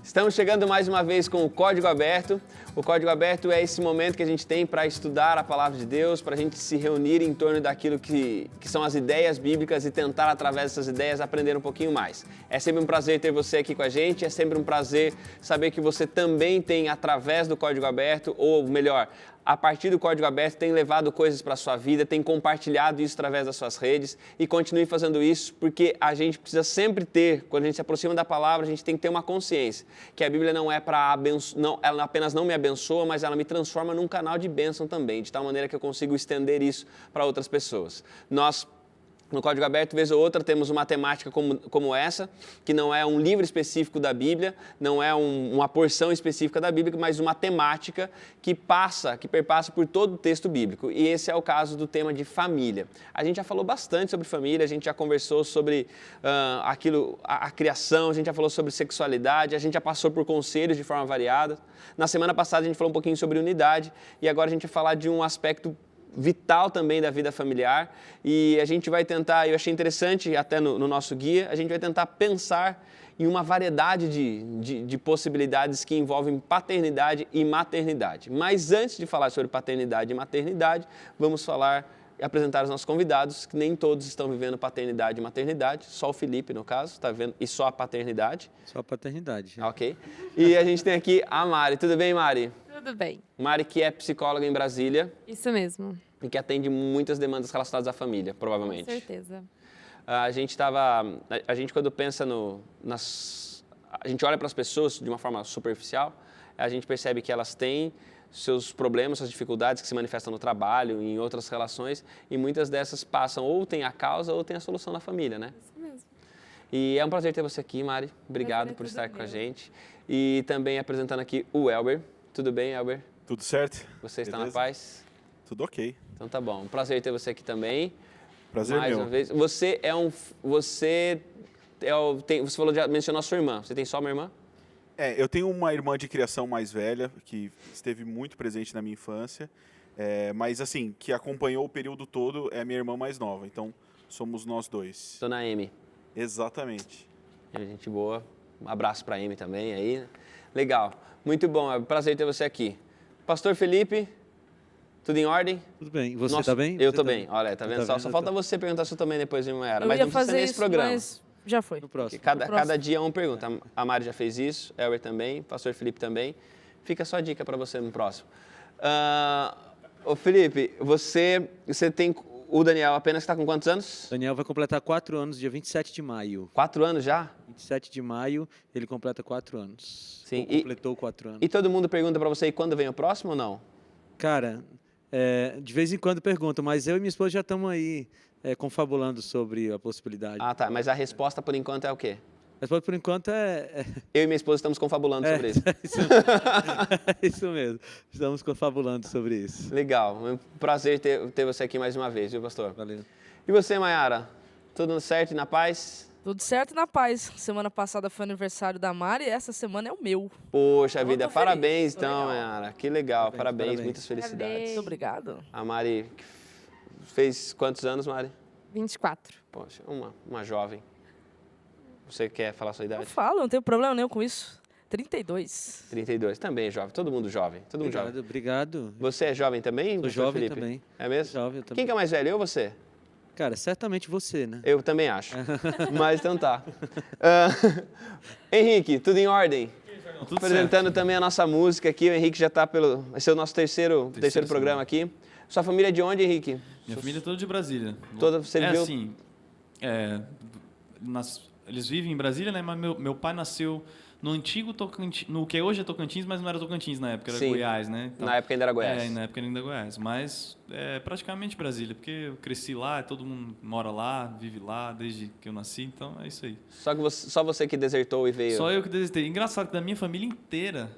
Estamos chegando mais uma vez com o Código Aberto. O Código Aberto é esse momento que a gente tem para estudar a Palavra de Deus, para a gente se reunir em torno daquilo que são as ideias bíblicas e tentar, através dessas ideias, aprender um pouquinho mais. É sempre um prazer ter você aqui com a gente, é sempre um prazer saber que você também tem, através do Código Aberto, ou melhor, a partir do Código Aberto, tem levado coisas para a sua vida, tem compartilhado isso através das suas redes e continue fazendo isso porque a gente precisa sempre ter, quando a gente se aproxima da palavra, a gente tem que ter uma consciência que a Bíblia não é para abençoar, ela apenas não me abençoa, mas ela me transforma num canal de bênção também, de tal maneira que eu consigo estender isso para outras pessoas. Nós, no Código Aberto, vez ou outra, temos uma temática como essa, que não é um livro específico da Bíblia, não é uma porção específica da Bíblia, mas uma temática que perpassa por todo o texto bíblico. E esse é o caso do tema de família. A gente já falou bastante sobre família, a gente já conversou sobre a criação, a gente já falou sobre sexualidade, a gente já passou por conselhos de forma variada. Na semana passada a gente falou um pouquinho sobre unidade e agora a gente vai falar de um aspecto vital também da vida familiar e a gente vai tentar, eu achei interessante até no nosso guia, a gente vai tentar pensar em uma variedade de possibilidades que envolvem paternidade e maternidade. Mas antes de falar sobre paternidade e maternidade, vamos falar e apresentar os nossos convidados, que nem todos estão vivendo paternidade e maternidade, só o Felipe, no caso, está vendo, e só a paternidade. Só a paternidade. Ok. E a gente tem aqui a Mari. Tudo bem, Mari? Tudo bem. Mari, que é psicóloga em Brasília. Isso mesmo. E que atende muitas demandas relacionadas à família, provavelmente. Com certeza. A gente quando pensa a gente olha para as pessoas de uma forma superficial, a gente percebe que elas têm seus problemas, suas dificuldades que se manifestam no trabalho, em outras relações, e muitas dessas passam ou tem a causa ou tem a solução na família, né? Isso mesmo. E é um prazer ter você aqui, Mari. Obrigado por estar com a gente. E também apresentando aqui o Elber. Tudo bem, Elber? Tudo certo? Você está Beleza? na paz? Tudo ok. Então tá bom. Um prazer ter você aqui também. Prazer Mais meu. uma vez. Você mencionou a sua irmã. Você tem só uma irmã? Eu tenho uma irmã de criação mais velha, que esteve muito presente na minha infância, mas assim, que acompanhou o período todo é a minha irmã mais nova, então somos nós dois. Dona Amy. Exatamente. Gente boa. Um abraço para a Amy também aí. Legal. Muito bom. É um prazer ter você aqui. Pastor Felipe, tudo em ordem? Tudo bem. Você está bem? Eu estou bem. Olha, tá vendo? Só falta você perguntar se eu também depois de uma era. Mas não precisa ser nesse programa. Mas já foi. No próximo. Cada dia uma pergunta. A Mari já fez isso, Elber também, pastor Felipe também. Fica só a dica para você no próximo. Ô Felipe, você tem o Daniel apenas está com quantos anos? Daniel vai completar 4 anos, dia 27 de maio. 4 anos já? 27 de maio, ele completa 4 anos. Sim. Ou completou 4 anos. E todo mundo pergunta para você, e quando vem o próximo ou não? Cara, de vez em quando perguntam, mas eu e minha esposa já estamos aí confabulando sobre a possibilidade. Ah, tá. Mas a resposta, por enquanto, é o quê? Mas por enquanto Eu e minha esposa estamos confabulando sobre isso. Isso mesmo. Estamos confabulando sobre isso. Legal. É um prazer ter você aqui mais uma vez, viu, pastor? Valeu. E você, Mayara? Tudo certo e na paz? Tudo certo e na paz. Semana passada foi aniversário da Mari e essa semana é o meu. Poxa vida, tô parabéns feliz, tô então, legal. Mayara. Que legal, parabéns. Muitas Parabéns. felicidades. Muito obrigado. A Mari fez quantos anos, Mari? 24. Poxa, uma jovem. Você quer falar a sua Eu idade? falo, não tenho problema nenhum com isso. 32. 32. Também é jovem. Todo mundo jovem. Todo mundo jovem. Obrigado. Você é jovem também, Sou pastor jovem Felipe? também. É mesmo? Jovem também. Quem que é mais velho, eu ou você? Cara, certamente você, né? Eu também acho. Mas então tá. Henrique, tudo em ordem? Tudo Apresentando certo. também a nossa música aqui. O Henrique já está vai ser o nosso terceiro programa aqui. Sua família é de onde, Henrique? Minha família é toda de Brasília. Você viveu... assim, eles vivem em Brasília, né? Mas meu pai nasceu no antigo Tocantins, no que hoje é Tocantins, mas não era Tocantins na época, era Sim. Goiás, né? Então, Na época ainda era Goiás. na época ainda era Goiás. Mas é praticamente Brasília, porque eu cresci lá, todo mundo mora lá, vive lá desde que eu nasci, então é isso aí. Só você que desertou e veio. Só eu que desistei. Engraçado que da minha família inteira,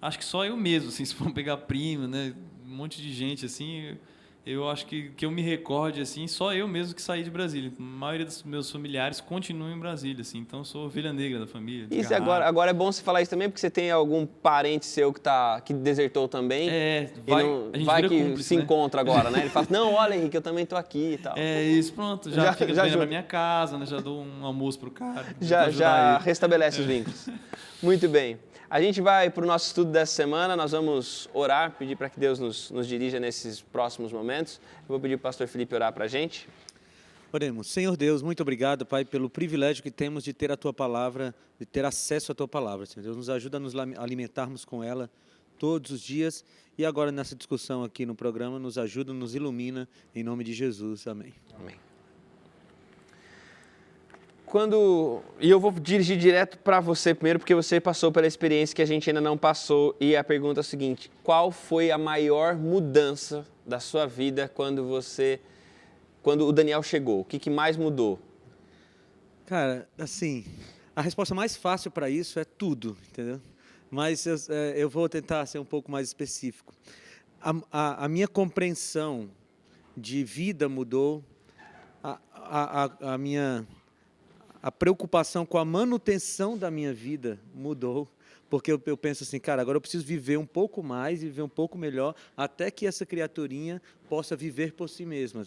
acho que só eu mesmo, assim, se for pegar primo, né? Um monte de gente, assim, eu acho que eu me recorde, assim, só eu mesmo que saí de Brasília. A maioria dos meus familiares continuam em Brasília, assim, então eu sou ovelha negra da família. Isso, desgarrado. agora é bom você falar isso também, porque você tem algum parente seu que desertou também. É, E vai, não, a gente vai vira que cúmplice, se né? encontra agora, né? Ele fala, não, olha, Henrique, eu também tô aqui e tal. É isso, pronto, já fica já bem na ajuda. minha casa, né? Já dou um almoço pro cara. tento Já ajudar ele. restabelece os vínculos. Muito bem. A gente vai para o nosso estudo dessa semana, nós vamos orar, pedir para que Deus nos dirija nesses próximos momentos. Eu vou pedir para o pastor Felipe orar para a gente. Oremos. Senhor Deus, muito obrigado, Pai, pelo privilégio que temos de ter a Tua Palavra, de ter acesso à Tua Palavra. Senhor Deus, nos ajuda a nos alimentarmos com ela todos os dias. E agora, nessa discussão aqui no programa, nos ajuda, nos ilumina, em nome de Jesus. Amém. Amém. E eu vou dirigir direto para você primeiro, porque você passou pela experiência que a gente ainda não passou. E a pergunta é a seguinte: qual foi a maior mudança da sua vida quando o Daniel chegou? O que mais mudou? Cara, assim, a resposta mais fácil para isso é tudo, entendeu? Mas eu vou tentar ser um pouco mais específico. A minha compreensão de vida mudou, a preocupação com a manutenção da minha vida mudou, porque eu penso assim, cara, agora eu preciso viver um pouco mais, viver um pouco melhor, até que essa criaturinha possa viver por si mesma.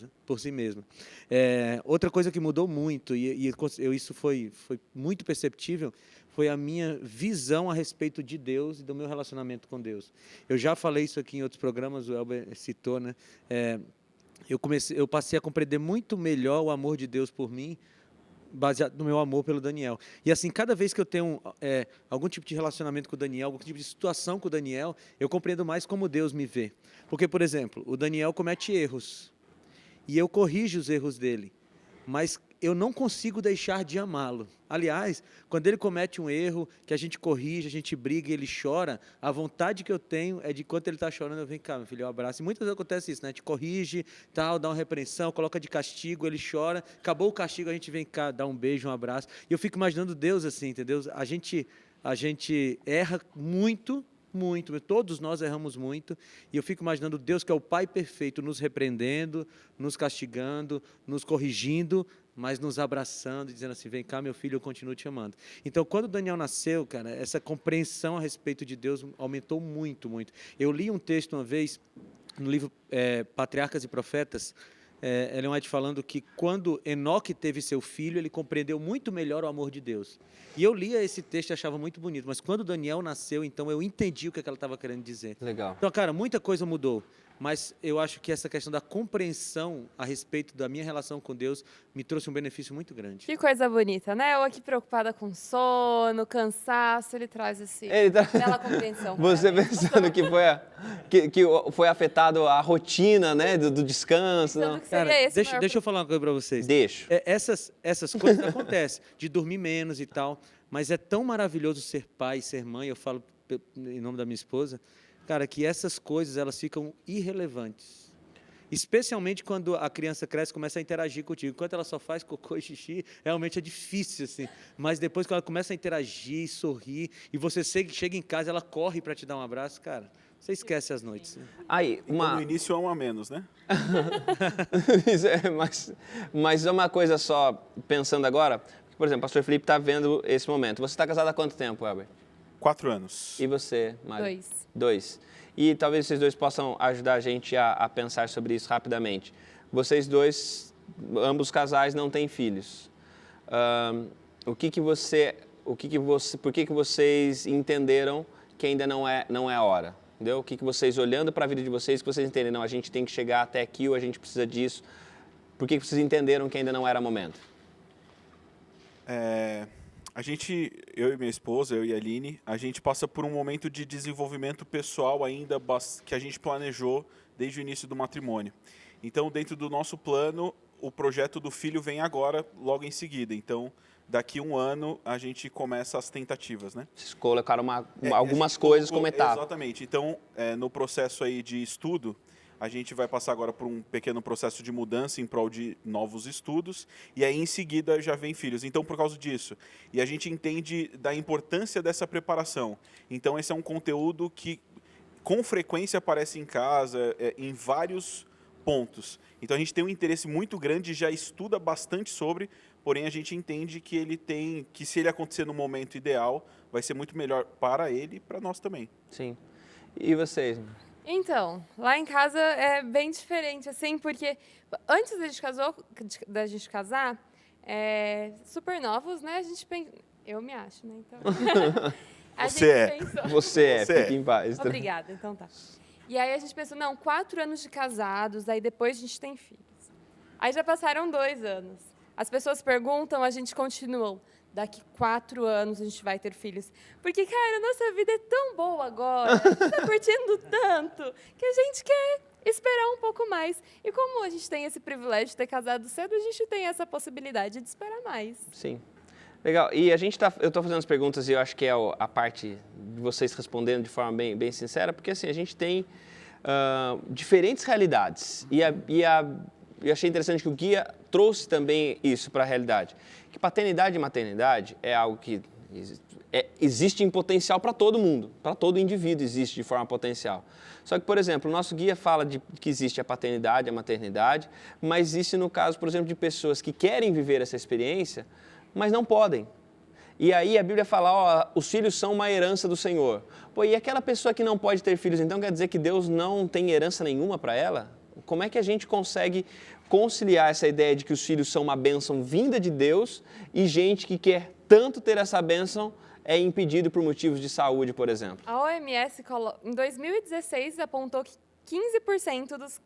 Outra coisa que mudou muito, isso foi muito perceptível, foi a minha visão a respeito de Deus e do meu relacionamento com Deus. Eu já falei isso aqui em outros programas, o Elber citou, né? Eu passei a compreender muito melhor o amor de Deus por mim, baseado no meu amor pelo Daniel. E assim, cada vez que eu tenho algum tipo de relacionamento com o Daniel, algum tipo de situação com o Daniel, eu compreendo mais como Deus me vê. Porque, por exemplo, o Daniel comete erros, e eu corrijo os erros dele, mas eu não consigo deixar de amá-lo. Aliás, quando ele comete um erro, que a gente corrige, a gente briga e ele chora, a vontade que eu tenho é de, enquanto ele está chorando, eu venho cá, meu filho, eu abraço. E muitas vezes acontece isso, né? A gente corrige, tal, dá uma repreensão, coloca de castigo, ele chora, acabou o castigo, a gente vem cá, dá um beijo, um abraço. E eu fico imaginando Deus assim, entendeu? A gente erra muito, todos nós erramos muito, e eu fico imaginando Deus, que é o Pai perfeito, nos repreendendo, nos castigando, nos corrigindo, mas nos abraçando, dizendo assim, vem cá, meu filho, eu continuo te amando. Então, quando o Daniel nasceu, cara, essa compreensão a respeito de Deus aumentou muito, muito. Eu li um texto uma vez, no livro Patriarcas e Profetas, Ellen White falando que quando Enoque teve seu filho, ele compreendeu muito melhor o amor de Deus. E eu lia esse texto e achava muito bonito, mas quando Daniel nasceu, então eu entendi o que ela estava querendo dizer. Legal. Então, cara, muita coisa mudou, mas eu acho que essa questão da compreensão a respeito da minha relação com Deus me trouxe um benefício muito grande. Que coisa bonita, né? Eu aqui preocupada com sono, cansaço, ele traz bela compreensão. Você pensando que foi afetado a rotina, né, do descanso. Não? Cara, deixa eu falar uma coisa para vocês. Deixa. Essas coisas acontecem, de dormir menos e tal, mas é tão maravilhoso ser pai, ser mãe, eu falo em nome da minha esposa, cara, que essas coisas, elas ficam irrelevantes. Especialmente quando a criança cresce e começa a interagir contigo. Enquanto ela só faz cocô e xixi, realmente é difícil, assim. Mas depois que ela começa a interagir, sorrir, e você chega em casa, ela corre para te dar um abraço, cara, você esquece as noites. Né? Aí, No início é um a menos, né? Mas é uma coisa só, pensando agora, por exemplo, o pastor Felipe está vendo esse momento. Você está casado há quanto tempo, Elber? 4 anos. E você, Mari? 2. 2. E talvez vocês dois possam ajudar a gente a pensar sobre isso rapidamente. Vocês dois, ambos casais, não têm filhos. Por que vocês entenderam que ainda não é a hora? Entendeu? O que vocês, olhando para a vida de vocês, que vocês entendem, não, a gente tem que chegar até aqui ou a gente precisa disso? Por que vocês entenderam que ainda não era momento? Eu e minha esposa, eu e a Aline, a gente passa por um momento de desenvolvimento pessoal ainda que a gente planejou desde o início do matrimônio. Então, dentro do nosso plano, o projeto do filho vem agora, logo em seguida. Então, daqui 1 ano, a gente começa as tentativas, né? Vocês colocaram algumas coisas como etapa. Exatamente. Então, no processo aí de estudo, a gente vai passar agora por um pequeno processo de mudança em prol de novos estudos, e aí em seguida já vem filhos. Então, por causa disso, e a gente entende da importância dessa preparação. Então, esse é um conteúdo que com frequência aparece em casa, em vários pontos. Então a gente tem um interesse muito grande, já estuda bastante sobre, porém a gente entende que que se ele acontecer no momento ideal, vai ser muito melhor para ele e para nós também. Sim. E vocês? Então, lá em casa é bem diferente, assim, porque antes da gente casar, super novos, né? Eu me acho, né? Então. Você fique em paz. Obrigada, então tá. E aí a gente pensou, não, 4 anos de casados, aí depois a gente tem filhos. Aí já passaram 2 anos. As pessoas perguntam, a gente continua. Daqui 4 anos a gente vai ter filhos. Porque, cara, nossa vida é tão boa agora, a gente está curtindo tanto, que a gente quer esperar um pouco mais. E como a gente tem esse privilégio de ter casado cedo, a gente tem essa possibilidade de esperar mais. Sim. Legal. E eu estou fazendo as perguntas e eu acho que é a parte de vocês respondendo de forma bem sincera, porque assim, a gente tem diferentes realidades. Eu achei interessante que o guia trouxe também isso para a realidade. Que paternidade e maternidade é algo que existe em potencial para todo mundo, para todo indivíduo existe de forma potencial. Só que, por exemplo, o nosso guia fala que existe a paternidade, a maternidade, mas existe no caso, por exemplo, de pessoas que querem viver essa experiência, mas não podem. E aí a Bíblia fala, ó, os filhos são uma herança do Senhor. Pô, e aquela pessoa que não pode ter filhos, então quer dizer que Deus não tem herança nenhuma para ela? Como é que a gente consegue conciliar essa ideia de que os filhos são uma bênção vinda de Deus e gente que quer tanto ter essa bênção é impedido por motivos de saúde, por exemplo? A OMS, em 2016, apontou que 15%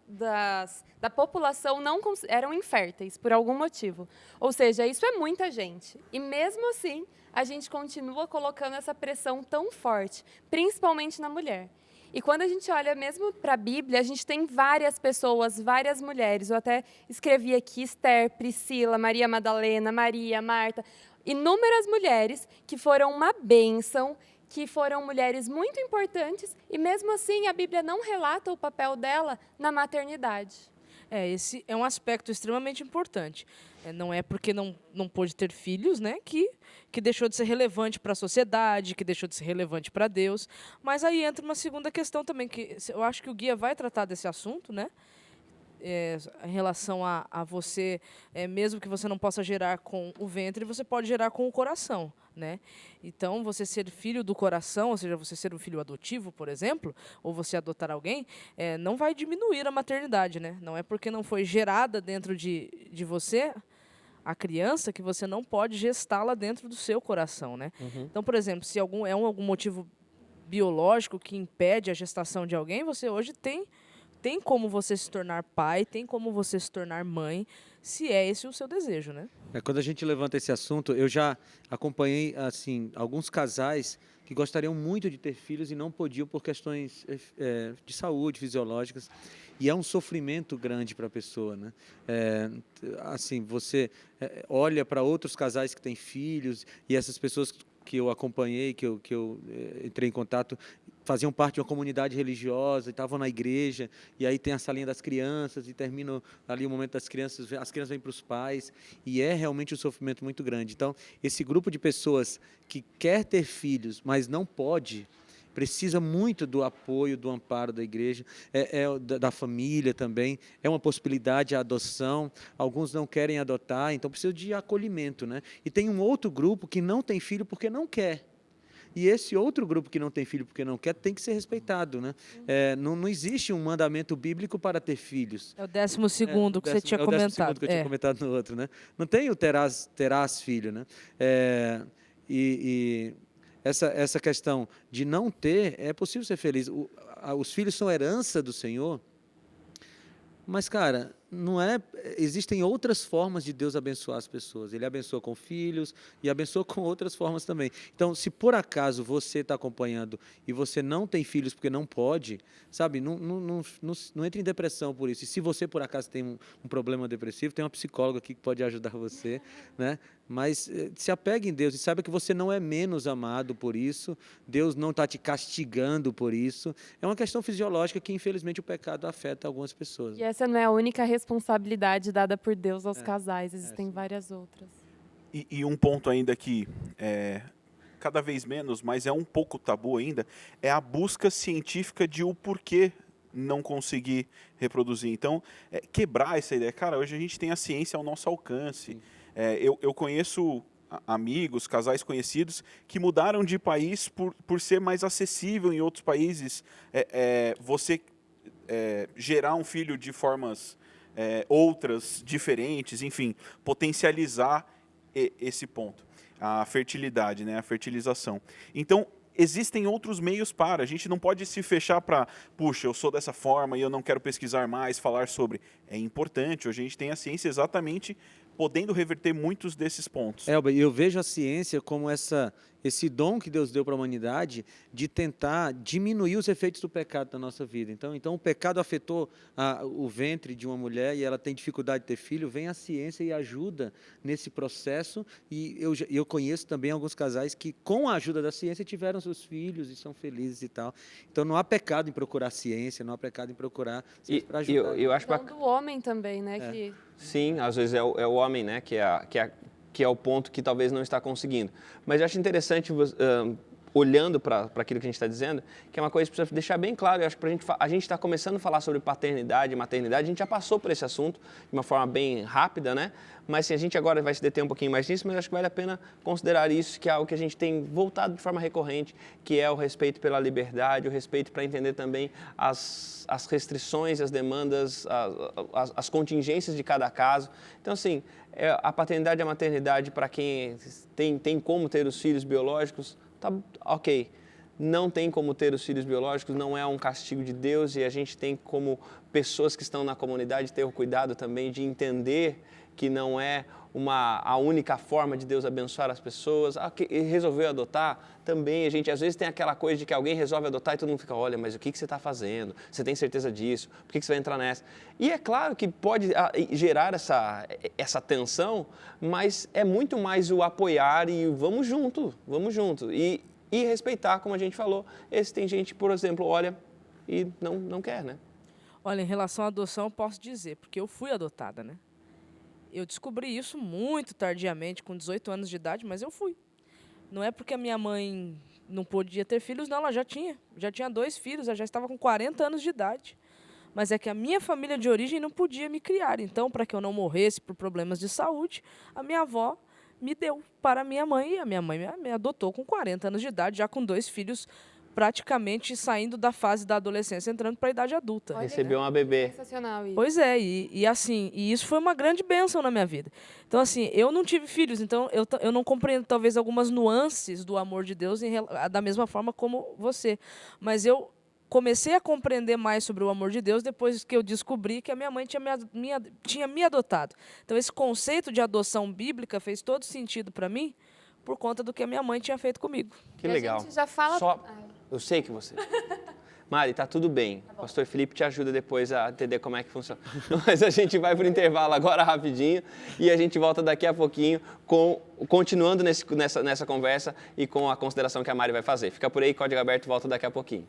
da população eram inférteis por algum motivo. Ou seja, isso é muita gente. E mesmo assim, a gente continua colocando essa pressão tão forte, principalmente na mulher. E quando a gente olha mesmo para a Bíblia, a gente tem várias pessoas, várias mulheres. Eu até escrevi aqui Esther, Priscila, Maria Madalena, Maria, Marta. Inúmeras mulheres que foram uma bênção, que foram mulheres muito importantes e mesmo assim a Bíblia não relata o papel dela na maternidade. Esse é um aspecto extremamente importante. Não é porque não pôde ter filhos, né, que deixou de ser relevante para a sociedade, que deixou de ser relevante para Deus. Mas aí entra uma segunda questão também, que eu acho que o guia vai tratar desse assunto, né? Em relação a você, mesmo que você não possa gerar com o ventre, você pode gerar com o coração, né? Então, você ser filho do coração, ou seja, você ser um filho adotivo, por exemplo, ou você adotar alguém, não vai diminuir a maternidade, né? Não é porque não foi gerada dentro de você a criança que você não pode gestá-la dentro do seu coração, né? Uhum. Então, por exemplo, se algum motivo biológico que impede a gestação de alguém, você hoje tem como você se tornar pai, tem como você se tornar mãe, se é esse o seu desejo, né? Quando a gente levanta esse assunto, eu já acompanhei assim alguns casais que gostariam muito de ter filhos e não podiam por questões de saúde, fisiológicas, e é um sofrimento grande para a pessoa, né? Assim, você olha para outros casais que têm filhos e essas pessoas que eu acompanhei, que eu entrei em contato, faziam parte de uma comunidade religiosa, estavam na igreja, e aí tem a salinha das crianças, e termina ali o momento das crianças, as crianças vêm para os pais, e é realmente um sofrimento muito grande. Então, esse grupo de pessoas que quer ter filhos, mas não pode, precisa muito do apoio, do amparo da igreja, da família também, é uma possibilidade a adoção, alguns não querem adotar, então precisa de acolhimento, né? E tem um outro grupo que não tem filho porque não quer. E esse outro grupo que não tem filho porque não quer tem que ser respeitado, né? Não existe um mandamento bíblico para ter filhos. É o 12º que você tinha comentado. É o 12º que eu tinha comentado no outro, né? Não tem o terás filho, né? Essa questão de não ter, é possível ser feliz. Os filhos são herança do Senhor, mas, cara, existem outras formas de Deus abençoar as pessoas. Ele abençoa com filhos e abençoa com outras formas também. Então, se por acaso você está acompanhando e você não tem filhos porque não pode, sabe, não entre em depressão por isso. E se você por acaso tem um problema depressivo, tem uma psicóloga aqui que pode ajudar você, né? Mas se apegue em Deus e saiba que você não é menos amado por isso, Deus não está te castigando por isso. É uma questão fisiológica que, infelizmente, o pecado afeta algumas pessoas. E essa não é a única responsabilidade dada por Deus aos casais, existem várias outras. E um ponto ainda que cada vez menos, mas é um pouco tabu ainda, é a busca científica de o porquê não conseguir reproduzir. Então, quebrar essa ideia. Cara, hoje a gente tem a ciência ao nosso alcance. Eu conheço amigos, casais conhecidos, que mudaram de país por ser mais acessível em outros países. Você gerar um filho de formas outras, diferentes, enfim, potencializar esse ponto. A fertilidade, né, a fertilização. Então, existem outros meios para. A gente não pode se fechar para, puxa, eu sou dessa forma e eu não quero pesquisar mais, falar sobre. É importante, hoje a gente tem a ciência exatamente podendo reverter muitos desses pontos. Elber, eu vejo a ciência como esse dom que Deus deu para a humanidade de tentar diminuir os efeitos do pecado na nossa vida. Então o pecado afetou o ventre de uma mulher e ela tem dificuldade de ter filho, vem a ciência e ajuda nesse processo. E eu conheço também alguns casais que, com a ajuda da ciência, tiveram seus filhos e são felizes e tal. Então não há pecado em procurar ciência, não há pecado em procurar para ajudar. Eu acho Então, do homem também, né? Que Sim, às vezes é o homem, né, que é o ponto que talvez não está conseguindo. Mas eu acho interessante, olhando para aquilo que a gente está dizendo, que é uma coisa que precisa deixar bem claro. Eu acho que a gente está começando a falar sobre paternidade e maternidade, a gente já passou por esse assunto de uma forma bem rápida, né? Mas assim, a gente agora vai se deter um pouquinho mais nisso, mas acho que vale a pena considerar isso, que é algo que a gente tem voltado de forma recorrente, que é o respeito pela liberdade, o respeito para entender também as restrições, as demandas, as contingências de cada caso. Então, assim, a paternidade e a maternidade, para quem tem como ter os filhos biológicos, tá ok. Não tem como ter os filhos biológicos, não é um castigo de Deus, e a gente tem como pessoas que estão na comunidade ter o cuidado também de entender que não é a única forma de Deus abençoar as pessoas. Resolveu adotar, também a gente às vezes tem aquela coisa de que alguém resolve adotar e todo mundo fica, olha, mas o que você está fazendo? Você tem certeza disso? Por que você vai entrar nessa? E é claro que pode gerar essa tensão, mas é muito mais o apoiar e vamos junto. E respeitar, como a gente falou, tem gente, por exemplo, olha e não quer, né? Olha, em relação à adoção, eu posso dizer, porque eu fui adotada, né? Eu descobri isso muito tardiamente, com 18 anos de idade, mas eu fui. Não é porque a minha mãe não podia ter filhos, não, ela já tinha 2 filhos, ela já estava com 40 anos de idade. Mas é que a minha família de origem não podia me criar. Então, para que eu não morresse por problemas de saúde, a minha avó me deu para a minha mãe, e a minha mãe me adotou com 40 anos de idade, já com 2 filhos praticamente saindo da fase da adolescência, entrando para a idade adulta. Olha, Recebeu uma bebê. sensacional isso. Pois é, e isso foi uma grande bênção na minha vida. Então, assim, eu não tive filhos, então eu não compreendo talvez algumas nuances do amor de Deus da mesma forma como você. Mas eu comecei a compreender mais sobre o amor de Deus depois que eu descobri que a minha mãe tinha me adotado. Então, esse conceito de adoção bíblica fez todo sentido para mim por conta do que a minha mãe tinha feito comigo. Que E a legal. gente já fala... Eu sei que você... Mari, tá tudo bem. O pastor Felipe te ajuda depois a entender como é que funciona. Mas a gente vai para o intervalo agora rapidinho e a gente volta daqui a pouquinho continuando nessa conversa e com a consideração que a Mari vai fazer. Fica por aí, Código Aberto volta daqui a pouquinho.